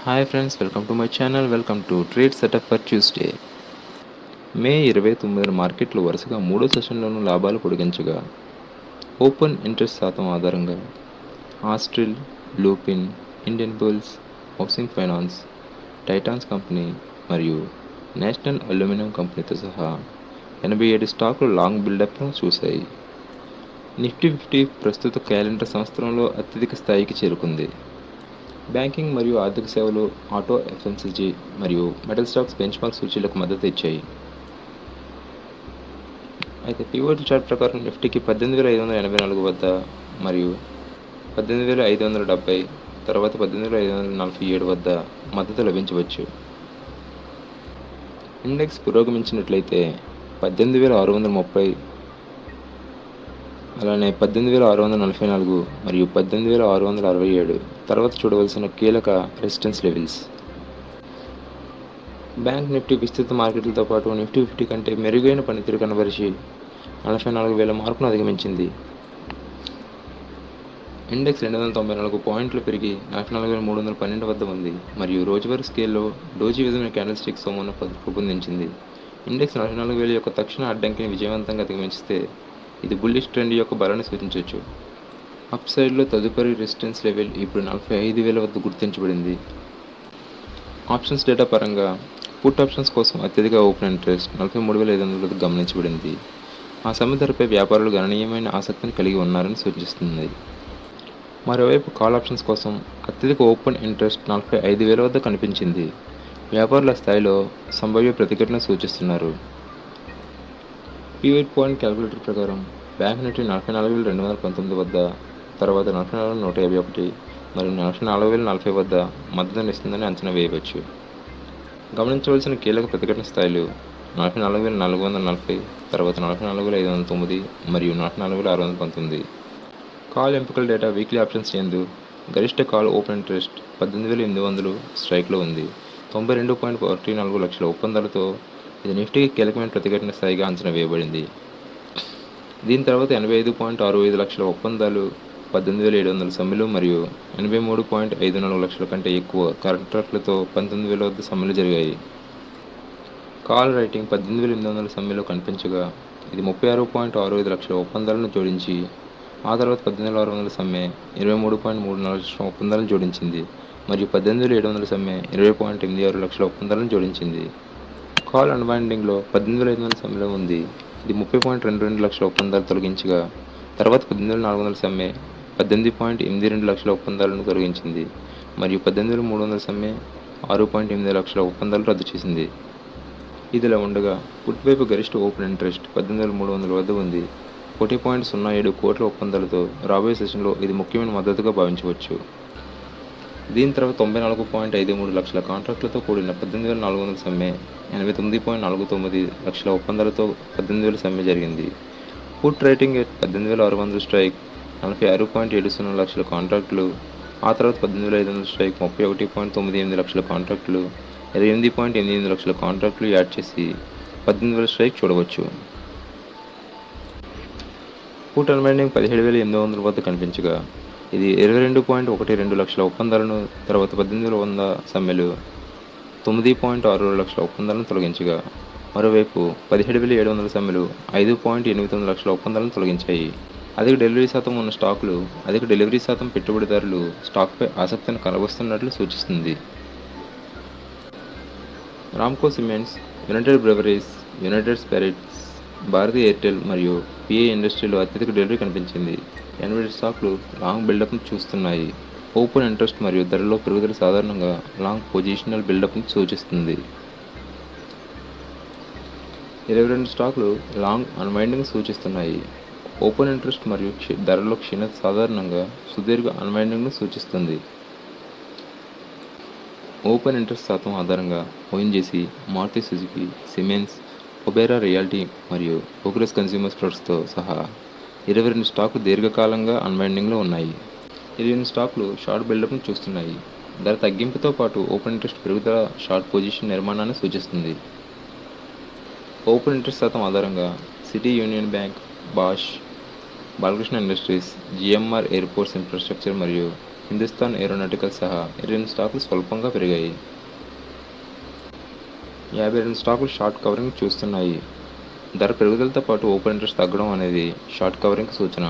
Hi friends, welcome to my channel. Welcome to trade setup for Tuesday. May 29న మార్కెట్లు వరుసగా మూడో సెషన్లోనూ లాభాలు పొడిగించగా ఓపెన్ ఇంట్రెస్ట్ శాతం ఆధారంగా Astral, Lupin, Indian Bulls, Housing Finance, Titans Company మరియు నేషనల్ అల్యూమినియం కంపెనీతో సహా 87 స్టాకులు లాంగ్ బిల్డప్ను చూశాయి. నిఫ్టీ 50 ప్రస్తుత క్యాలెండర్ సంవత్సరంలో అత్యధిక స్థాయికి చేరుకుంది. బ్యాంకింగ్ మరియు ఆర్థిక సేవలు, ఆటో, ఎఫ్ఎంసీజీ మరియు మెటల్ స్టాక్స్ బెంచ్మార్క్ సూచీలకు మద్దతు ఇచ్చాయి. అయితే పివోట్ చార్ట్ ప్రకారం నిఫ్టీకి 18,584 వద్ద మరియు 18,570, తర్వాత 18,547 వద్ద మద్దతు లభించవచ్చు. ఇండెక్స్ పురోగమించినట్లయితే 18,630, అలానే 18,644 మరియు 18,667 తర్వాత చూడవలసిన కీలక రెసిస్టెన్స్ లెవెల్స్. బ్యాంక్ నిఫ్టీ విస్తృత మార్కెట్లతో పాటు నిఫ్టీ 50 కంటే మెరుగైన పనితీరు కనబరిచి 44,000 మార్కును అధిగమించింది. ఇండెక్స్ 294 పాయింట్లు పెరిగి 44,312 వద్ద ఉంది మరియు రోజువారీ స్కేల్లో డోజీ విధమైన క్యాండిల్ స్టిక్ సోమును రూపొందించింది. ఇండెక్స్ 44,000 యొక్క తక్షణ అడ్డంకిని విజయవంతంగా అధిగమించితే ఇది బుల్లిష్ ట్రెండ్ యొక్క బలాన్ని సూచించవచ్చు. అప్ సైడ్లో తదుపరి రెసిస్టెన్స్ లెవెల్ ఇప్పుడు 45,000 వద్ద గుర్తించబడింది. ఆప్షన్స్ డేటా పరంగా పుట్ ఆప్షన్స్ కోసం అత్యధిక ఓపెన్ ఇంట్రెస్ట్ 43,500 వద్ద గమనించబడింది. ఆ సమ్మె ధరపై వ్యాపారులు గణనీయమైన ఆసక్తిని కలిగి ఉన్నారని సూచిస్తుంది. మరోవైపు కాల్ ఆప్షన్స్ కోసం అత్యధిక ఓపెన్ ఇంట్రెస్ట్ 45,000 వద్ద కనిపించింది. వ్యాపారుల స్థాయిలో సంభావ్య ప్రతిఘటన సూచిస్తున్నారు. పివోట్ పాయింట్ క్యాలిక్యులేటర్ ప్రకారం బ్యాంక్ నిఫ్టీ 44,219 వద్ద, తర్వాత 44,151 మరియు 44,040 వద్ద మద్దతునిస్తుందని అంచనా వేయవచ్చు. గమనించవలసిన కీలక ప్రతిఘటన స్థాయిలు 44,440, తర్వాత 44,509 మరియు 44,619. కాల్ ఎంపికల డేటా వీక్లీ ఆప్షన్స్ యందు గరిష్ట కాల్ ఓపెన్ ఇంట్రెస్ట్ 18,800 స్ట్రైక్లో ఉంది. 92.14 లక్షల ఒప్పందాలతో ఇది నిఫ్టీకి కీలకమైన ప్రతిఘటన స్థాయిగా అంచనా వేయబడింది. దీని తర్వాత 85.65 లక్షల ఒప్పందాలు, 18,700 సమ్మెలు మరియు 83.54 లక్షల కంటే ఎక్కువ కాంట్రాక్టులతో 19,000 వద్ద సమ్మెలు జరిగాయి. కాల్ రైటింగ్ 18,800 సమ్మెలో కనిపించగా ఇది 36.65 లక్షల ఒప్పందాలను జోడించి, ఆ తర్వాత 18,600 సమ్మె 23.34 లక్షల ఒప్పందాలను జోడించింది మరియు 18,700 సమ్మె 20.86 లక్షల ఒప్పందాలను జోడించింది. కాల్ అన్వైండింగ్లో 18,500 సమ్మెలో ఉంది. ఇది 30.22 లక్షల ఒప్పందాలు తొలగించగా, తర్వాత 18,400 సమ్మె 18.82 లక్షల ఒప్పందాలను తొలగించింది మరియు 18,300 సమ్మె 6.8 లక్షల ఒప్పందాలు రద్దు చేసింది. ఇదిలా ఉండగా పుట్ వైపు గరిష్ట ఓపెన్ ఇంట్రెస్ట్ 18,300 వద్ద ఉంది. 1.07 కోట్ల ఒప్పందాలతో రాబోయే సెషన్లో ఇది ముఖ్యమైన మద్దతుగా భావించవచ్చు. దీని తర్వాత 94.53 లక్షల కాంట్రాక్టులతో కూడిన 18,400 సమ్మె 89.49 లక్షల ఒప్పందాలతో 18,000 సమ్మె జరిగింది. పుట్ రేటింగ్ 18,600 స్ట్రైక్ 46.70 లక్షల కాంట్రాక్టులు, ఆ తర్వాత 18,500 స్ట్రైక్ 31.98 లక్షల కాంట్రాక్టులు, 28.88 లక్షల కాంట్రాక్టులు యాడ్ చేసి 18,000 స్ట్రైక్ చూడవచ్చు. పుట్ అన్వైండింగ్ 17,800 వద్ద కనిపించగా ఇది 22.12 లక్షల ఒప్పందాలను, తర్వాత 18,100 సమ్మెలు 9.62 లక్షల ఒప్పందాలను తొలగించగా, మరోవైపు 17,700 సమ్మెలు 5.89 లక్షల ఒప్పందాలను తొలగించాయి. అధిక డెలివరీ శాతం ఉన్న స్టాకులు, అధిక డెలివరీ శాతం పెట్టుబడిదారులు స్టాక్పై ఆసక్తిని కనబరుస్తున్నట్లు సూచిస్తుంది. Ramco cements, united breweries, united spirits, Bharti Airtel మరియు పిఐ ఇండస్ట్రీలో అత్యధిక డెలివరీ కనిపించింది. 80 స్టాక్లు లాంగ్ బిల్డప్ను చూస్తున్నాయి. ఓపెన్ ఇంట్రెస్ట్ మరియు ధరలో పెరుగుదల సాధారణంగా లాంగ్ పొజిషనల్ బిల్డప్ను సూచిస్తుంది. 22 స్టాక్లు లాంగ్ అన్వైండింగ్ సూచిస్తున్నాయి. ఓపెన్ ఇంట్రెస్ట్ మరియు ధరలో క్షీణత సాధారణంగా సుదీర్ఘ అన్వైండింగ్ను సూచిస్తుంది. ఓపెన్ ఇంట్రెస్ట్ శాతం ఆధారంగా ONGC, Maruti Suzuki, Siemens, Oberoi realty మరియు ప్రోగ్రెస్ కన్స్యూమర్ ప్రొడక్ట్స్తో సహా 22 స్టాకులు దీర్ఘకాలంగా అన్వైండింగ్లో ఉన్నాయి. 20 స్టాకులు షార్ట్ బిల్డప్ను చూస్తున్నాయి. ధర తగ్గింపుతో పాటు ఓపెన్ ఇంట్రెస్ట్ పెరుగుదల షార్ట్ పొజిషన్ నిర్మాణాన్ని సూచిస్తుంది. ఓపెన్ ఇంట్రెస్ట్ శాతం ఆధారంగా city union bank, Bosch, Balkrishna industries, GMR airports infrastructure మరియు హిందుస్థాన్ ఏరోనాటికల్ సహా 22 స్టాకులు స్వల్పంగా పెరిగాయి. 52 స్టాకులు షార్ట్ కవరింగ్ చూస్తున్నాయి. ధర పెరుగుదలతో పాటు ఓపెన్ ఇంట్రెస్ట్ తగ్గడం అనేది షార్ట్ కవరింగ్ సూచన.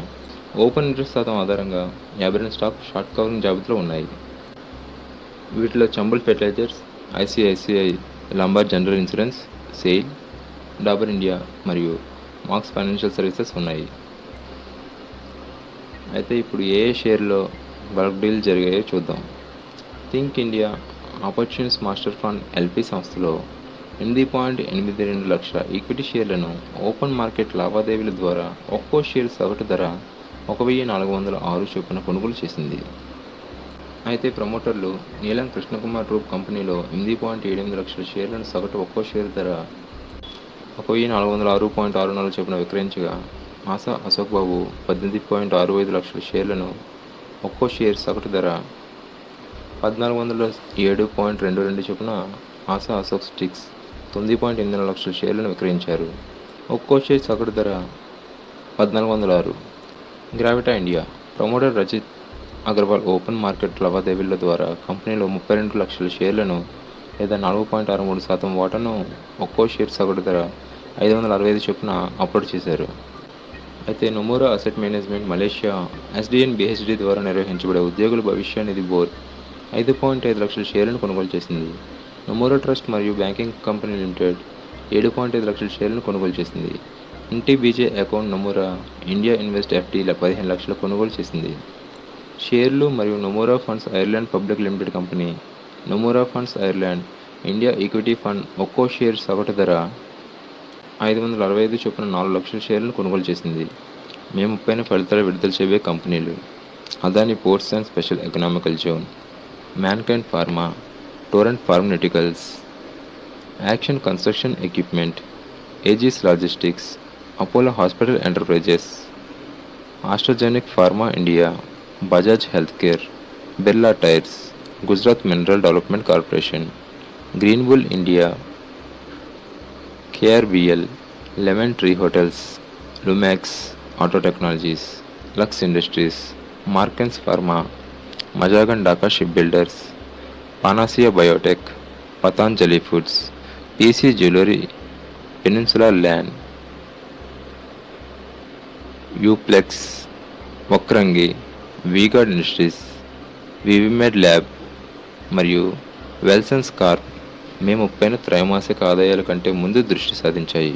ఓపెన్ ఇంట్రెస్ట్ శాతం ఆధారంగా 52 స్టాకులు షార్ట్ కవరింగ్ జాబితాలో ఉన్నాయి. వీటిలో Chambal fertilisers, ICICI Lombard general insurance, SAIL, Dabur India మరియు మాక్స్ ఫైనాన్షియల్ సర్వీసెస్ ఉన్నాయి. అయితే ఇప్పుడు ఏ షేర్లో బల్క్ డీల్ జరిగాయో చూద్దాం. Think India opportunities master fund LP సంస్థలో 8.82 లక్షల ఈక్విటీ షేర్లను ఓపెన్ మార్కెట్ లావాదేవీల ద్వారా ఒక్కో షేర్ సగటు ధర 1,406 చొప్పున కొనుగోలు చేసింది. అయితే ప్రమోటర్లు నీలం కృష్ణకుమార్ గ్రూప్ కంపెనీలో 8.78 లక్షల షేర్లను సగటు ఒక్కో షేర్ ధర 1,406.64 చొప్పున విక్రయించగా, ఆశా అశోక్ బాబు 18.65 లక్షల షేర్లను ఒక్కో షేర్ సగటు ధర 1,407.22 చొప్పున ఆశా అశోక్ స్టిక్స్ 9.84 లక్షల షేర్లను విక్రయించారు. ఒక్కో షేర్ సగటు ధర 1,406. Gravita India promoter Rajith Agarwal open market లావాదేవీల ద్వారా కంపెనీలో 32 లక్షల షేర్లను లేదా 4.63% వాటాను ఒక్కో షేర్ సగటు ధర 565 చొప్పున అప్లోడ్ చేశారు. అయితే Nomura Asset Management Malaysia SDN BHD ద్వారా నిర్వహించబడే ఉద్యోగుల భవిష్య నిధి బోర్డ్ 5.5 లక్షల షేర్లను కొనుగోలు చేసింది. నొమూరా ట్రస్ట్ మరియు బ్యాంకింగ్ కంపెనీ లిమిటెడ్ 7.5 లక్షల షేర్లను కొనుగోలు చేసింది. NTBJ account Nomura India invest FD 15 లక్షల కొనుగోలు చేసింది. షేర్లు మరియు Nomura Funds Ireland Public Limited Company Nomura Funds Ireland India Equity Fund ఒక్కో షేర్ సగటు ధర 565 చొప్పున 4 లక్షల షేర్లను కొనుగోలు చేసింది. మే 30న ఫలితాలు విడుదల చేయబోయే కంపెనీలు: Adani Ports and Special Economical Zone, Mankind Pharma, Torrent Pharmaceuticals, Action Construction Equipment, Aegis Logistics, Apollo Hospital Enterprises, AstraZeneca Pharma India, Bajaj Health Care, Birla Tyres, Gujarat Mineral Development Corporation, Green Bull India, KRBL, Lemon Tree Hotels, Lumax Auto Technologies, Lux Industries, Marksans Pharma, Mazagon Dock Ship Builders, Panacea Biotech, Patanjali Foods, PC Jewellery, Peninsula Land, Uflex, Vakrangee, V Guard Industries, Vivimed Labs మరియు Welspun Corp మే 30న త్రైమాసిక ఆదాయాల కంటే ముందు దృష్టి సారించాయి.